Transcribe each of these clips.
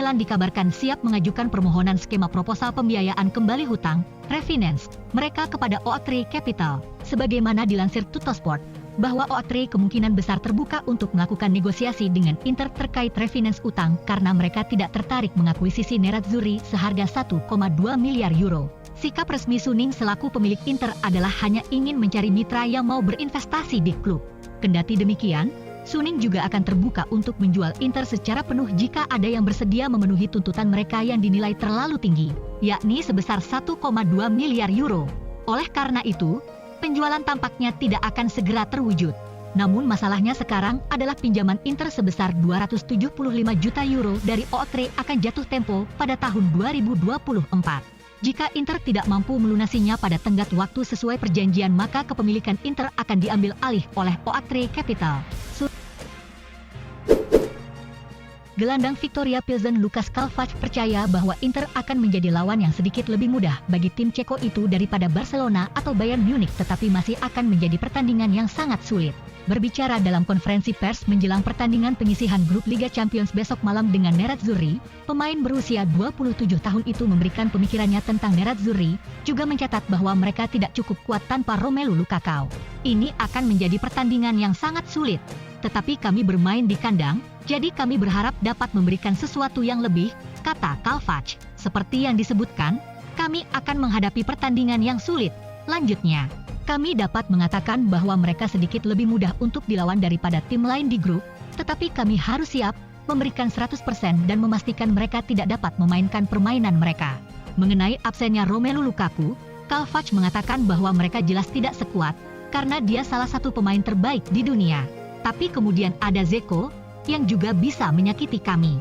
Milan dikabarkan siap mengajukan permohonan skema proposal pembiayaan kembali hutang, refinance, mereka kepada Oaktree Capital. Sebagaimana dilansir Tuttosport, bahwa Oaktree kemungkinan besar terbuka untuk melakukan negosiasi dengan Inter terkait refinance utang karena mereka tidak tertarik mengakuisisi Nerazzurri seharga 1,2 miliar euro. Sikap resmi Suning selaku pemilik Inter adalah hanya ingin mencari mitra yang mau berinvestasi di klub. Kendati demikian, Suning juga akan terbuka untuk menjual Inter secara penuh jika ada yang bersedia memenuhi tuntutan mereka yang dinilai terlalu tinggi, yakni sebesar 1,2 miliar euro. Oleh karena itu, penjualan tampaknya tidak akan segera terwujud. Namun masalahnya sekarang adalah pinjaman Inter sebesar 275 juta euro dari Oaktree akan jatuh tempo pada tahun 2024. Jika Inter tidak mampu melunasinya pada tenggat waktu sesuai perjanjian, maka kepemilikan Inter akan diambil alih oleh Oaktree Capital. Gelandang Victoria Pilsen Lukas Kalvac percaya bahwa Inter akan menjadi lawan yang sedikit lebih mudah bagi tim Ceko itu daripada Barcelona atau Bayern Munich, tetapi masih akan menjadi pertandingan yang sangat sulit. Berbicara dalam konferensi pers menjelang pertandingan penyisihan grup Liga Champions besok malam dengan Nerazzurri, pemain berusia 27 tahun itu memberikan pemikirannya tentang Nerazzurri, juga mencatat bahwa mereka tidak cukup kuat tanpa Romelu Lukaku. Ini akan menjadi pertandingan yang sangat sulit. Tetapi kami bermain di kandang, jadi kami berharap dapat memberikan sesuatu yang lebih, kata Kalvac. Seperti yang disebutkan, kami akan menghadapi pertandingan yang sulit. Lanjutnya, kami dapat mengatakan bahwa mereka sedikit lebih mudah untuk dilawan daripada tim lain di grup, tetapi kami harus siap, memberikan 100% dan memastikan mereka tidak dapat memainkan permainan mereka. Mengenai absennya Romelu Lukaku, Kalvac mengatakan bahwa mereka jelas tidak sekuat, karena dia salah satu pemain terbaik di dunia. Tapi kemudian ada Dzeko, yang juga bisa menyakiti kami.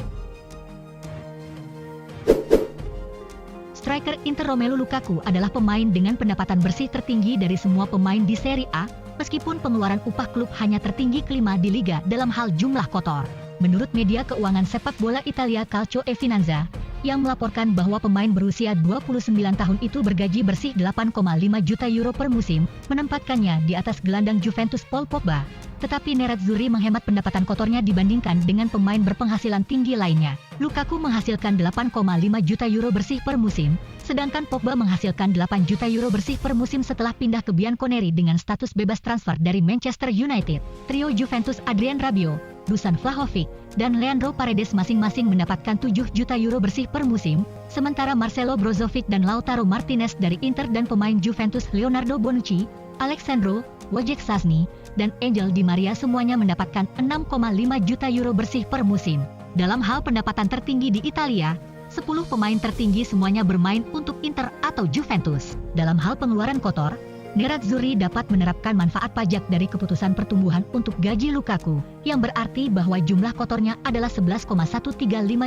Striker Inter Romelu Lukaku adalah pemain dengan pendapatan bersih tertinggi dari semua pemain di Serie A, meskipun pengeluaran upah klub hanya tertinggi kelima di Liga dalam hal jumlah kotor. Menurut media keuangan sepak bola Italia Calcio e Finanza, yang melaporkan bahwa pemain berusia 29 tahun itu bergaji bersih 8,5 juta euro per musim, menempatkannya di atas gelandang Juventus Paul Pogba. Tetapi Nerazzurri menghemat pendapatan kotornya dibandingkan dengan pemain berpenghasilan tinggi lainnya. Lukaku menghasilkan 8,5 juta euro bersih per musim, sedangkan Pogba menghasilkan 8 juta euro bersih per musim setelah pindah ke Bianconeri dengan status bebas transfer dari Manchester United. Trio Juventus Adrien Rabiot, Dusan Vlahovic, dan Leandro Paredes masing-masing mendapatkan 7 juta euro bersih per musim, sementara Marcelo Brozovic dan Lautaro Martinez dari Inter dan pemain Juventus Leonardo Bonucci, Alexandro Wojciech Szczęsny, dan Angel Di Maria semuanya mendapatkan 6,5 juta euro bersih per musim. Dalam hal pendapatan tertinggi di Italia, 10 pemain tertinggi semuanya bermain untuk Inter atau Juventus. Dalam hal pengeluaran kotor, Nerazzurri dapat menerapkan manfaat pajak dari keputusan pertumbuhan untuk gaji Lukaku, yang berarti bahwa jumlah kotornya adalah 11,135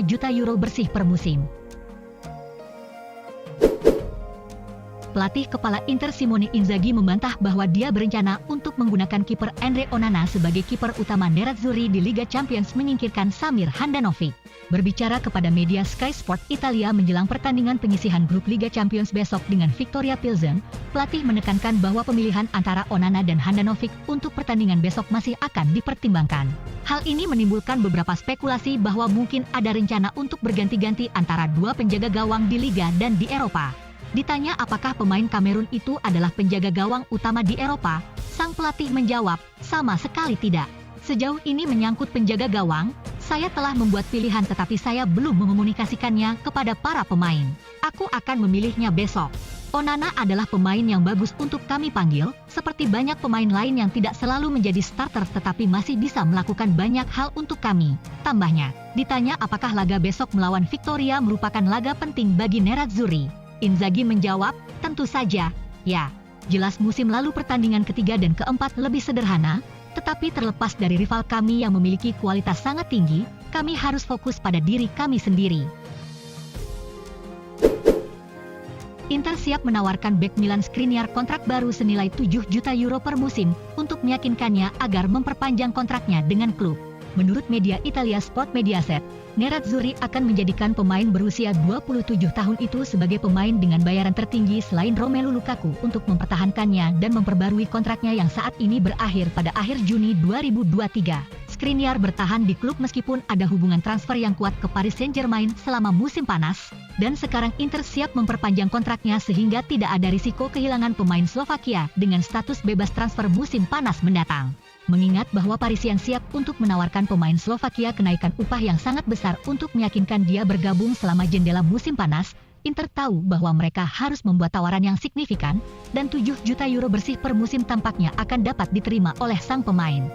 juta euro bersih per musim. Pelatih kepala Inter Simone Inzaghi membantah bahwa dia berencana untuk menggunakan kiper Andre Onana sebagai kiper utama Nerazzurri di Liga Champions menyingkirkan Samir Handanovic. Berbicara kepada media Sky Sport Italia menjelang pertandingan penyisihan grup Liga Champions besok dengan Victoria Pilsen, pelatih menekankan bahwa pemilihan antara Onana dan Handanovic untuk pertandingan besok masih akan dipertimbangkan. Hal ini menimbulkan beberapa spekulasi bahwa mungkin ada rencana untuk berganti-ganti antara dua penjaga gawang di Liga dan di Eropa. Ditanya apakah pemain Kamerun itu adalah penjaga gawang utama di Eropa, sang pelatih menjawab, sama sekali tidak. Sejauh ini menyangkut penjaga gawang, saya telah membuat pilihan tetapi saya belum mengomunikasikannya kepada para pemain. Aku akan memilihnya besok. Onana adalah pemain yang bagus untuk kami panggil, seperti banyak pemain lain yang tidak selalu menjadi starter tetapi masih bisa melakukan banyak hal untuk kami, tambahnya. Ditanya apakah laga besok melawan Victoria merupakan laga penting bagi Nerazzurri, Inzaghi menjawab, tentu saja, ya. Jelas musim lalu pertandingan ketiga dan keempat lebih sederhana, tetapi terlepas dari rival kami yang memiliki kualitas sangat tinggi, kami harus fokus pada diri kami sendiri. Inter siap menawarkan bek Milan Skriniar kontrak baru senilai 7 juta euro per musim, untuk meyakinkannya agar memperpanjang kontraknya dengan klub. Menurut media Italia Sport Mediaset, Nerazzurri akan menjadikan pemain berusia 27 tahun itu sebagai pemain dengan bayaran tertinggi selain Romelu Lukaku untuk mempertahankannya dan memperbarui kontraknya yang saat ini berakhir pada akhir Juni 2023. Skriniar bertahan di klub meskipun ada hubungan transfer yang kuat ke Paris Saint-Germain selama musim panas, dan sekarang Inter siap memperpanjang kontraknya sehingga tidak ada risiko kehilangan pemain Slovakia dengan status bebas transfer musim panas mendatang. Mengingat bahwa Parisian siap untuk menawarkan pemain Slovakia kenaikan upah yang sangat besar untuk meyakinkan dia bergabung selama jendela musim panas, Inter tahu bahwa mereka harus membuat tawaran yang signifikan, dan 7 juta euro bersih per musim tampaknya akan dapat diterima oleh sang pemain.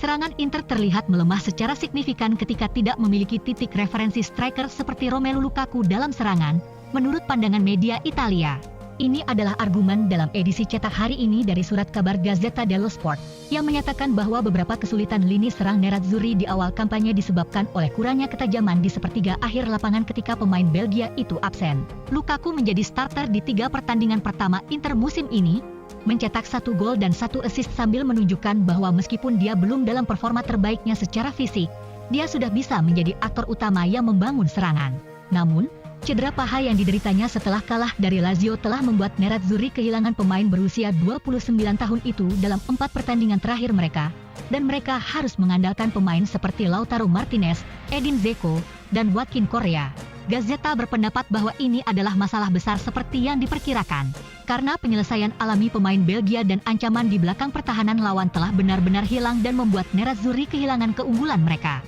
Serangan Inter terlihat melemah secara signifikan ketika tidak memiliki titik referensi striker seperti Romelu Lukaku dalam serangan, menurut pandangan media Italia. Ini adalah argumen dalam edisi cetak hari ini dari surat kabar Gazzetta dello Sport, yang menyatakan bahwa beberapa kesulitan lini serang Nerazzurri di awal kampanye disebabkan oleh kurangnya ketajaman di sepertiga akhir lapangan ketika pemain Belgia itu absen. Lukaku menjadi starter di 3 pertandingan pertama Inter musim ini, mencetak 1 gol dan 1 assist sambil menunjukkan bahwa meskipun dia belum dalam performa terbaiknya secara fisik, dia sudah bisa menjadi aktor utama yang membangun serangan. Namun, cedera paha yang dideritanya setelah kalah dari Lazio telah membuat Nerazzurri kehilangan pemain berusia 29 tahun itu dalam 4 pertandingan terakhir mereka, dan mereka harus mengandalkan pemain seperti Lautaro Martinez, Edin Dzeko, dan Joaquin Correa. Gazzetta berpendapat bahwa ini adalah masalah besar seperti yang diperkirakan, karena penyelesaian alami pemain Belgia dan ancaman di belakang pertahanan lawan telah benar-benar hilang dan membuat Nerazzurri kehilangan keunggulan mereka.